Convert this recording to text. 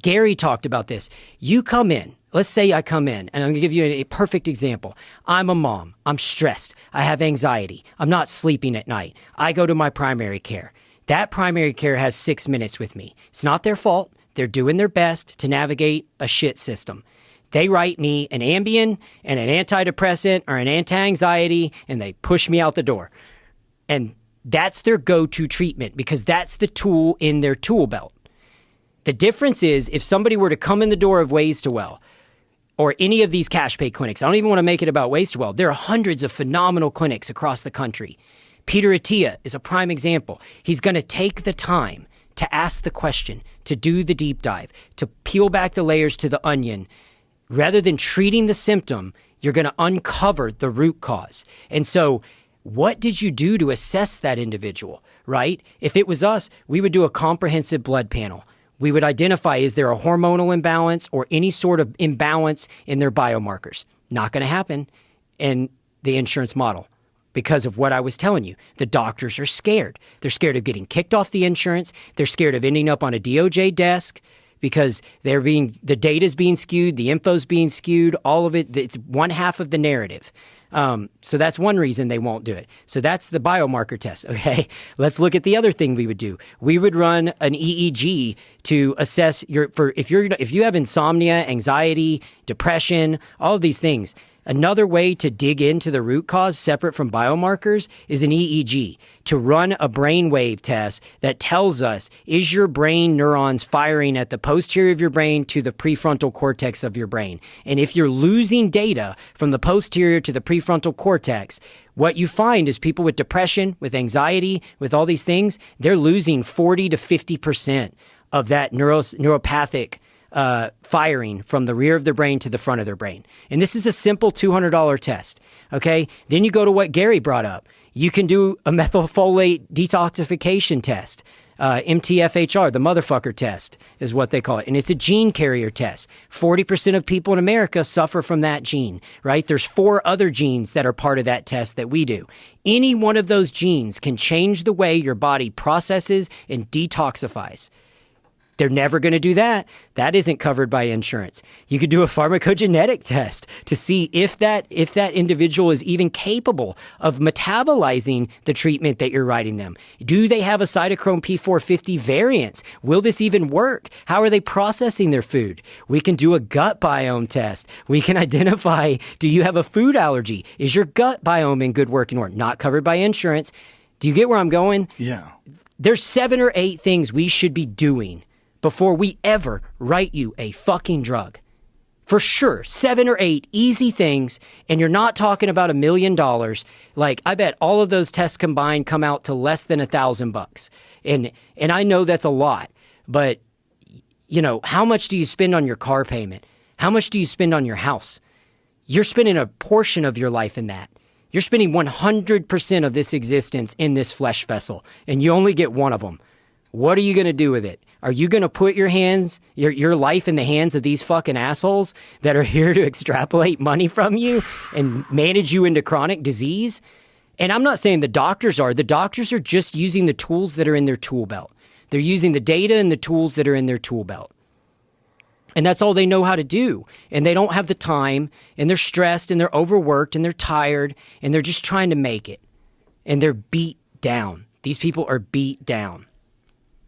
Gary talked about this. You come in. Let's say I come in, and I'm going to give you a perfect example. I'm a mom. I'm stressed. I have anxiety. I'm not sleeping at night. I go to my primary care. That primary care has 6 minutes with me. It's not their fault. They're doing their best to navigate a shit system. They write me an Ambien and an antidepressant or an anti-anxiety, and they push me out the door. And that's their go-to treatment because that's the tool in their tool belt. The difference is if somebody were to come in the door of Ways to Well or any of these cash pay clinics, I don't even want to make it about Ways to Well. There are hundreds of phenomenal clinics across the country. Peter Attia is a prime example. He's going to take the time to ask the question, to do the deep dive, to peel back the layers to the onion. Rather than treating the symptom, you're going to uncover the root cause. And so what did you do to assess that individual, right? If it was us, we would do a comprehensive blood panel. We would identify, is there a hormonal imbalance or any sort of imbalance in their biomarkers? Not going to happen in the insurance model because of what I was telling you. The doctors are scared. They're scared of getting kicked off the insurance. They're scared of ending up on a DOJ desk because the data's being skewed, the info's being skewed, all of it. It's one half of the narrative. So that's one reason they won't do it. So that's the biomarker test. Okay. Let's look at the other thing we would do. We would run an EEG to assess if you have insomnia, anxiety, depression, all of these things. Another way to dig into the root cause separate from biomarkers is an EEG, to run a brainwave test that tells us, is your brain neurons firing at the posterior of your brain to the prefrontal cortex of your brain? And if you're losing data from the posterior to the prefrontal cortex, what you find is people with depression, with anxiety, with all these things, they're losing 40 to 50% of that neuropathic firing from the rear of their brain to the front of their brain. And this is a simple $200 test. Okay. Then you go to what Gary brought up. You can do a methylfolate detoxification test. MTFHR, the motherfucker test is what they call it. And it's a gene carrier test. 40% of people in America suffer from that gene, right? There's 4 other genes that are part of that test that we do. Any one of those genes can change the way your body processes and detoxifies. They're never going to do that. That isn't covered by insurance. You could do a pharmacogenetic test to see if that individual is even capable of metabolizing the treatment that you're writing them. Do they have a cytochrome P450 variant? Will this even work? How are they processing their food? We can do a gut biome test. We can identify, do you have a food allergy? Is your gut biome in good working order? Not covered by insurance. Do you get where I'm going? Yeah. There's 7 or 8 things we should be doing before we ever write you a fucking drug. For sure, 7 or 8 easy things, and you're not talking about $1 million. Like, I bet all of those tests combined come out to less than $1,000. And I know that's a lot, but you know, how much do you spend on your car payment? How much do you spend on your house? You're spending a portion of your life in that. You're spending 100% of this existence in this flesh vessel, and you only get one of them. What are you going to do with it? Are you going to put your life in the hands of these fucking assholes that are here to extrapolate money from you and manage you into chronic disease? And I'm not saying the doctors are. The doctors are just using the tools that are in their tool belt. They're using the data and the tools that are in their tool belt. And that's all they know how to do. And they don't have the time, and they're stressed, and they're overworked, and they're tired, and they're just trying to make it. And they're beat down. These people are beat down.